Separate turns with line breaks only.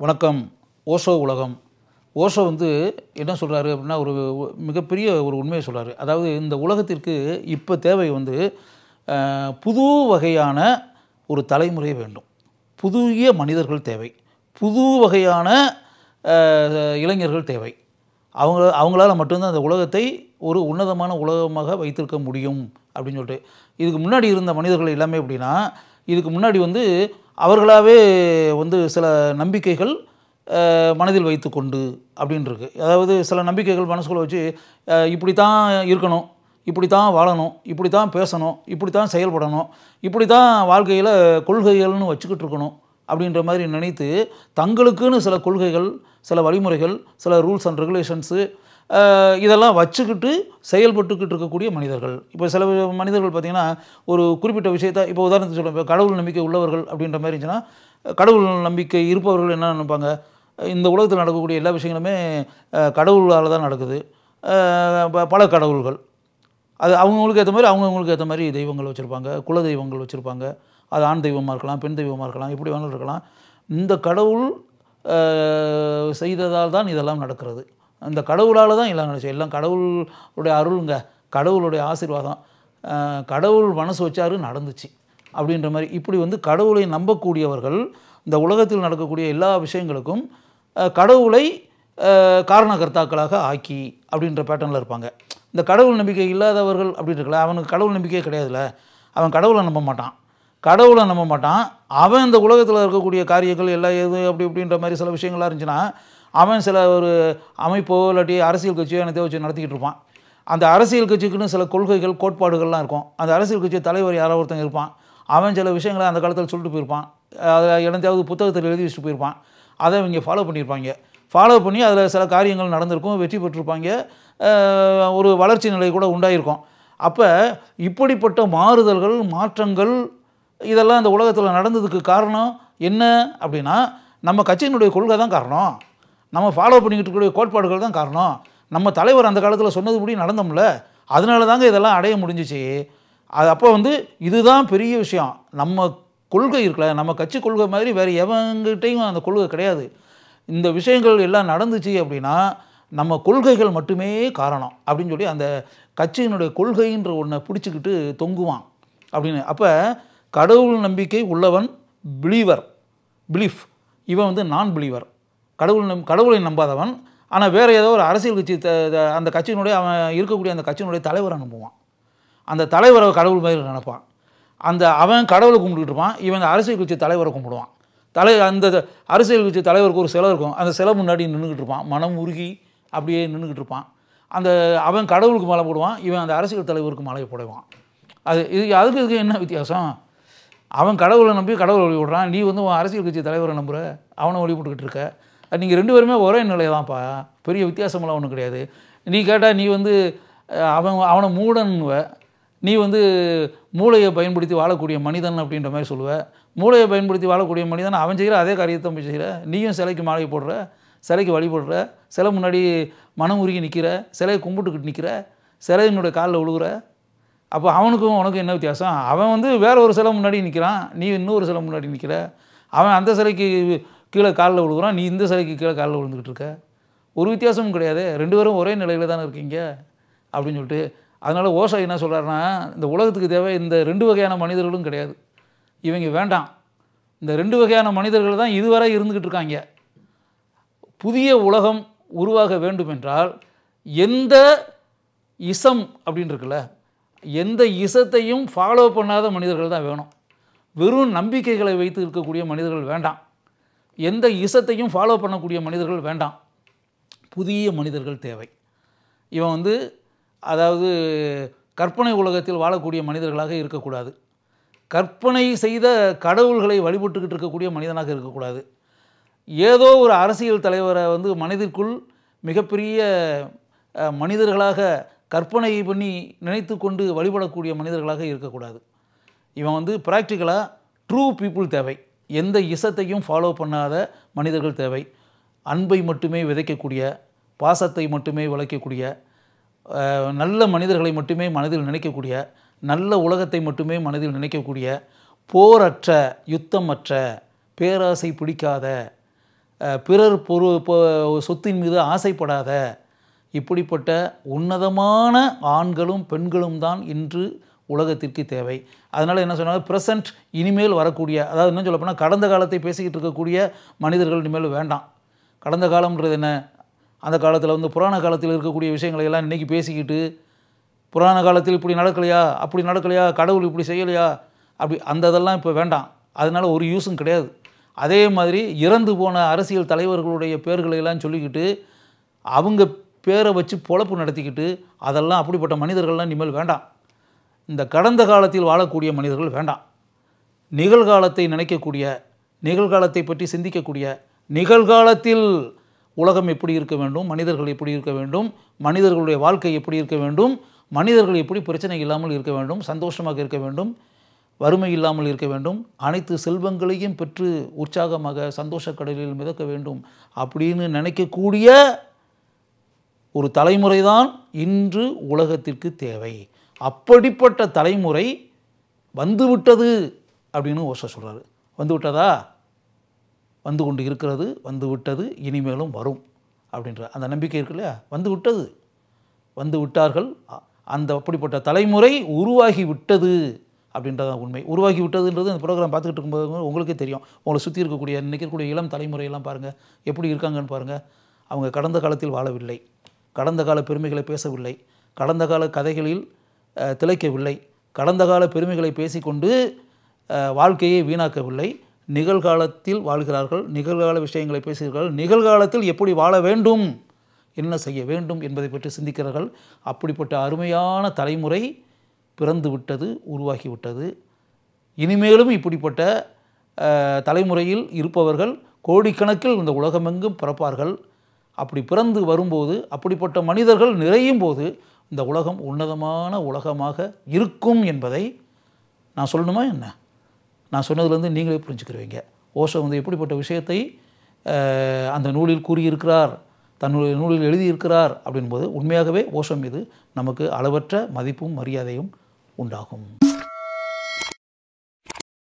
வணக்கம். ஓஷோ உலகம். ஓஷோ வந்து என்ன சொல்கிறாரு அப்படின்னா, ஒரு மிகப்பெரிய ஒரு உண்மையை சொல்கிறாரு. அதாவது இந்த உலகத்திற்கு இப்போ தேவை வந்து புது வகையான ஒரு தலைமுறை வேண்டும். புதிய மனிதர்கள் தேவை. புது வகையான இளைஞர்கள் தேவை. அவங்களால மட்டும்தான் அந்த உலகத்தை ஒரு உன்னதமான உலகமாக வைத்திருக்க முடியும் அப்படின்னு சொல்லிட்டு. இதுக்கு முன்னாடி இருந்த மனிதர்கள் எல்லாமே எப்படின்னா, இதுக்கு முன்னாடி வந்து அவர்களாகவே வந்து சில நம்பிக்கைகள் மனதில் வைத்து கொண்டு அப்படின்னு இருக்குது. அதாவது சில நம்பிக்கைகள் மனசுக்குள்ளே வச்சு இப்படி தான் இருக்கணும், இப்படி தான் வாழணும், இப்படி தான் பேசணும், இப்படி தான் செயல்படணும், இப்படி தான் வாழ்க்கையில் கொள்கைகள்னு வச்சுக்கிட்டு இருக்கணும் அப்படின்ற மாதிரி நினைத்து தங்களுக்குன்னு சில கொள்கைகள், சில வழிமுறைகள், சில ரூல்ஸ் அண்ட் ரெகுலேஷன்ஸு இதெல்லாம் வச்சுக்கிட்டு செயல்பட்டுக்கிட்டு இருக்கக்கூடிய மனிதர்கள். இப்போ சில மனிதர்கள் பார்த்திங்கன்னா, ஒரு குறிப்பிட்ட விஷயத்தை இப்போ உதாரணத்துக்கு சொல்லுவேன், இப்போ கடவுள் நம்பிக்கை உள்ளவர்கள் அப்படின்ற மாதிரி இருந்துச்சுன்னா, கடவுள் நம்பிக்கை இருப்பவர்கள் என்ன நினைப்பாங்க, இந்த உலகத்தில் நடக்கக்கூடிய எல்லா விஷயங்களுமே கடவுளால் தான் நடக்குது, பல கடவுள்கள், அது அவங்கவுங்களுக்கு ஏற்ற மாதிரி அவங்கவுங்களுக்கு ஏற்ற மாதிரி தெய்வங்கள் வச்சுருப்பாங்க, குல தெய்வங்கள் வச்சுருப்பாங்க. அது ஆண் தெய்வமாக இருக்கலாம், பெண் தெய்வமாக இருக்கலாம், எப்படி வேணாலும் இருக்கலாம். இந்த கடவுள் செய்ததால் தான் இதெல்லாம் நடக்கிறது, அந்த கடவுளால் தான் எல்லாம் நடந்துச்சு, எல்லாம் கடவுளுடைய அருளுங்க, கடவுளுடைய ஆசீர்வாதம், கடவுள் மனசு வச்சாரு நடந்துச்சு அப்படின்ற மாதிரி இப்படி வந்து கடவுளை நம்பக்கூடியவர்கள் இந்த உலகத்தில் நடக்கக்கூடிய எல்லா விஷயங்களுக்கும் கடவுளை காரணகர்த்தாக்களாக ஆக்கி அப்படின்ற பேட்டர்னில் இருப்பாங்க. இந்த கடவுள் நம்பிக்கை இல்லாதவர்கள் அப்படின்னு இருக்கல, அவனுக்கு கடவுள் நம்பிக்கையே கிடையாதுல்ல, அவன் கடவுளை நம்ப மாட்டான். கடவுளை நம்ப மாட்டான். அவன் இந்த உலகத்தில் இருக்கக்கூடிய காரியங்கள் எல்லாம் எது அப்படி இப்படின்ற மாதிரி சில விஷயங்கள்லாம் இருந்துச்சுன்னா, அவன் சில ஒரு அமைப்போ இல்லாட்டி அரசியல் கட்சியோ என்னத்தை வச்சு நடத்திக்கிட்டு இருப்பான். அந்த அரசியல் கட்சிக்குன்னு சில கொள்கைகள், கோட்பாடுகள்லாம் இருக்கும். அந்த அரசியல் கட்சி தலைவர் யாரோ ஒருத்தன் இருப்பான். அவன் சில விஷயங்களை அந்த காலத்தில் சொல்லிட்டு போயிருப்பான், அதை என்னத்தையாவது புத்தகத்தில் எழுதி வச்சுட்டு போயிருப்பான். அதை இவங்க ஃபாலோ பண்ணியிருப்பாங்க. ஃபாலோ பண்ணி அதில் சில காரியங்கள் நடந்திருக்கும், வெற்றி பெற்றிருப்பாங்க, ஒரு வளர்ச்சி நிலை கூட உண்டாயிருக்கும். அப்போ இப்படிப்பட்ட மாறுதல்கள், மாற்றங்கள் இதெல்லாம் இந்த உலகத்தில் நடந்ததுக்கு காரணம் என்ன அப்படின்னா, நம்ம கட்சியினுடைய கொள்கை தான் காரணம், நம்ம ஃபாலோ பண்ணிக்கிட்டு இருக்கக்கூடிய கோட்பாடுகள் தான் காரணம். நம்ம தலைவர் அந்த காலத்தில் சொன்னதுபடி நடந்தோம்ல, அதனால தாங்க இதெல்லாம் அடைய முடிஞ்சிச்சு. அது அப்போ வந்து இதுதான் பெரிய விஷயம். நம்ம கொள்கை இருக்குல்ல, நம்ம கட்சி கொள்கை மாதிரி வேறு எவங்கிட்டையும் அந்த கொள்கை கிடையாது. இந்த விஷயங்கள் எல்லாம் நடந்துச்சு அப்படின்னா நம்ம கொள்கைகள் மட்டுமே காரணம் அப்படின்னு சொல்லி அந்த கட்சியினுடைய கொள்கைன்ற ஒன்றை பிடிச்சிக்கிட்டு தொங்குவான் அப்படின்னு. அப்போ கடவுள் நம்பிக்கை உள்ளவன் பிலீஃப், இவன் வந்து நான் பிலீவர், கடவுளை நம்பாதவன். ஆனால் வேறு ஏதோ ஒரு அரசியல் கட்சி அந்த கட்சியினுடைய அவன் இருக்கக்கூடிய அந்த கட்சியினுடைய தலைவரை நம்புவான். அந்த தலைவரை கடவுள் மாதிரி நினைப்பான். அவன் கடவுளை கும்பிட்டுக்கிட்டு இருப்பான், இவன் அரசியல் கட்சி தலைவரை கும்பிடுவான். அந்த அரசியல் கட்சி தலைவருக்கு ஒரு சிலை இருக்கும், அந்த சிலை முன்னாடி நின்றுக்கிட்டு இருப்பான், மனம் உருகி அப்படியே நின்றுக்கிட்டு இருப்பான். அவன் கடவுளுக்கு மாலை போடுவான், இவன் அந்த அரசியல் தலைவருக்கு மாலை போடுவான். அதுக்கு இதுக்கு என்ன வித்தியாசம்? அவன் கடவுளை நம்பி கடவுளை வழி விடுறான், நீ வந்து உன் அரசியல் கட்சி தலைவரை நம்புகிற, அவனை வழி போட்டுக்கிட்டு இருக்க. நீங்கள் ரெண்டு பேருமே ஒரே நிலையை தான்ப்பா, பெரிய வித்தியாசமெல்லாம் ஒன்றும் கிடையாது. நீ கேட்டால் நீ வந்து அவனை மூடன்னுவ, நீ வந்து மூளையை பயன்படுத்தி வாழக்கூடிய மனிதன் அப்படின்ற மாதிரி சொல்லுவ. மூளையை பயன்படுத்தி வாழக்கூடிய மனிதன் அவன் செய்கிற அதே காரியத்தை போய் செய்கிற. நீயும் சிலைக்கு மாலை போடுற, சிலைக்கு வழிபடுற, சிலை முன்னாடி மனம் உருகி நிற்கிற, சிலையை கும்பிட்டுக்கிட்டு நிற்கிற, சிலையினுடைய காலில் விழுகுற. அப்போ அவனுக்கும் உனக்கும் என்ன வித்தியாசம்? அவன் வந்து வேற ஒரு சிலை முன்னாடி நிற்கிறான், நீ இன்னொரு சிலை முன்னாடி நிற்கிற. அவன் அந்த சிலைக்கு கீழே காலில் விழுகுறான், நீ இந்த சிலைக்கு கீழே காலில் விழுந்துக்கிட்டு இருக்க. ஒரு வித்தியாசமும் கிடையாது, ரெண்டு பேரும் ஒரே நிலையில் தானே இருக்கீங்க அப்படின்னு சொல்லிட்டு. அதனால் ஓஷோ என்ன சொல்கிறாருன்னா, இந்த உலகத்துக்கு தேவை இந்த ரெண்டு வகையான மனிதர்களும் கிடையாது, இவங்க வேண்டாம். இந்த ரெண்டு வகையான மனிதர்கள் தான் இதுவரை இருந்துக்கிட்டு இருக்காங்க. புதிய உலகம் உருவாக வேண்டும் என்றால் எந்த இசம் அப்படின்னு இருக்குல்ல, எந்த இசத்தையும் ஃபாலோ பண்ணாத மனிதர்கள் தான் வேணும். வெறும் நம்பிக்கைகளை வைத்து இருக்கக்கூடிய மனிதர்கள் வேண்டாம், எந்த இசத்தையும் ஃபாலோ பண்ணக்கூடிய மனிதர்கள் வேண்டாம், புதிய மனிதர்கள் தேவை. இவன் வந்து அதாவது கற்பனை உலகத்தில் வாழக்கூடிய மனிதர்களாக இருக்கக்கூடாது, கற்பனை செய்த கடவுள்களை வழிபட்டுக்கிட்டு இருக்கக்கூடிய மனிதனாக இருக்கக்கூடாது, ஏதோ ஒரு அரசியல் தலைவரை வந்து மனதிற்குள் மிகப்பெரிய மனிதர்களாக கற்பனை பண்ணி நினைத்து கொண்டு வழிபடக்கூடிய மனிதர்களாக இருக்கக்கூடாது. இவன் வந்து ப்ராக்டிக்கலாக ட்ரூ பீப்புள் தேவை, எந்த இசத்தையும் ஃபாலோ பண்ணாத மனிதர்கள் தேவை, அன்பை மட்டுமே விதைக்கக்கூடிய, பாசத்தை மட்டுமே விளைக்கக்கூடிய, நல்ல மனிதர்களை மட்டுமே மனதில் நினைக்கக்கூடிய, நல்ல உலகத்தை மட்டுமே மனதில் நினைக்கக்கூடிய, போரற்ற, யுத்தமற்ற, பேராசை பிடிக்காத, பிறர் சொத்தின் மீது ஆசைப்படாத, இப்படிப்பட்ட உன்னதமான ஆண்களும் பெண்களும் தான் இன்று உலகத்திற்கு தேவை. அதனால் என்ன சொன்னாங்க, ப்ரெசன்ட் இனிமேல் வரக்கூடிய, அதாவது இன்னும் சொல்லப்போனால் கடந்த காலத்தை பேசிக்கிட்டு இருக்கக்கூடிய மனிதர்கள் இனிமேல் வேண்டாம். கடந்த காலம்ன்றது என்ன, அந்த காலத்தில் வந்து புராண காலத்தில் இருக்கக்கூடிய விஷயங்களை எல்லாம் இன்றைக்கி பேசிக்கிட்டு, புராண காலத்தில் இப்படி நடக்கலையா, அப்படி நடக்கலையா, கடவுள் இப்படி செய்யலையா, அப்படி அந்த இதெல்லாம் இப்போ வேண்டாம். அதனால் ஒரு யூஸும் கிடையாது. அதே மாதிரி இறந்து போன அரசியல் தலைவர்களுடைய பேர்களை எல்லாம் சொல்லிக்கிட்டு அவங்க பேரை வச்சு பொழப்பு நடத்திக்கிட்டு, அதெல்லாம் அப்படிப்பட்ட மனிதர்கள்லாம் இனிமேல் வேண்டாம். இந்த கடந்த காலத்தில் வாழக்கூடிய மனிதர்கள் வேண்டாம். நிகழ்காலத்தை நினைக்கக்கூடிய, நிகழ்காலத்தை பற்றி சிந்திக்கக்கூடிய, நிகழ்காலத்தில் உலகம் எப்படி இருக்க வேண்டும், மனிதர்கள் எப்படி இருக்க வேண்டும், மனிதர்களுடைய வாழ்க்கை எப்படி இருக்க வேண்டும், மனிதர்கள் எப்படி பிரச்சனை இல்லாமல் இருக்க வேண்டும், சந்தோஷமாக இருக்க வேண்டும், வறுமை இல்லாமல் இருக்க வேண்டும், அனைத்து செல்வங்களையும் பெற்று உற்சாகமாக சந்தோஷ கடலில் மிதக்க வேண்டும் அப்படின்னு நினைக்கக்கூடிய ஒரு தலைமுறை தான் இன்று உலகத்திற்கு தேவை. அப்படிப்பட்ட தலைமுறை வந்துவிட்டது அப்படின்னு ஓஷோ சொல்கிறாரு. வந்துவிட்டதா? வந்து கொண்டு இருக்கிறது, வந்து விட்டது, இனிமேலும் வரும் அப்படின்ற அந்த நம்பிக்கை இருக்கு இல்லையா. வந்து விட்டது, வந்து விட்டார்கள், அந்த அப்படிப்பட்ட தலைமுறை உருவாகி விட்டது அப்படின்றதான் உண்மை. உருவாகி விட்டதுன்றது இந்த ப்ரோக்ராம் பார்த்துக்கிட்டு இருக்கும்போது உங்களுக்கே தெரியும். உங்களை சுற்றி இருக்கக்கூடிய இன்றைக்கி இருக்கக்கூடிய இளம் தலைமுறையெல்லாம் பாருங்கள் எப்படி இருக்காங்கன்னு பாருங்கள். அவங்க கடந்த காலத்தில் வாழவில்லை, கடந்த கால பெருமைகளை பேசவில்லை, கடந்த கால கதைகளில் திளைக்கவில்லை, கடந்த கால பெருமைகளை பேசிக்கொண்டு வாழ்க்கையை வீணாக்கவில்லை. நிகழ்காலத்தில் வாழ்கிறார்கள், நிகழ்கால விஷயங்களை பேசுகிறார்கள், நிகழ்காலத்தில் எப்படி வாழ வேண்டும், என்ன செய்ய வேண்டும் என்பதை பற்றி சிந்திக்கிறார்கள். அப்படிப்பட்ட அருமையான தலைமுறை பிறந்து விட்டது, உருவாகி விட்டது. இனிமேலும் இப்படிப்பட்ட தலைமுறையில் இருப்பவர்கள் கோடிக்கணக்கில் இந்த உலகமெங்கும் பிறப்பார்கள். அப்படி பிறந்து வரும்போது, அப்படிப்பட்ட மனிதர்கள் நிறையும் போது இந்த உலகம் உன்னதமான உலகமாக இருக்கும் என்பதை நான் சொல்லணுமா என்ன? நான் சொன்னதுலேருந்து நீங்களே புரிஞ்சுக்கிறீங்க. ஓஷோ வந்து எப்படிப்பட்ட விஷயத்தை அந்த நூலில் கூறியிருக்கிறார், தன்னுடைய நூலில் எழுதியிருக்கிறார் அப்படின்போது உண்மையாகவே ஓஷோ மீது நமக்கு அளவற்ற மதிப்பும் மரியாதையும் உண்டாகும்.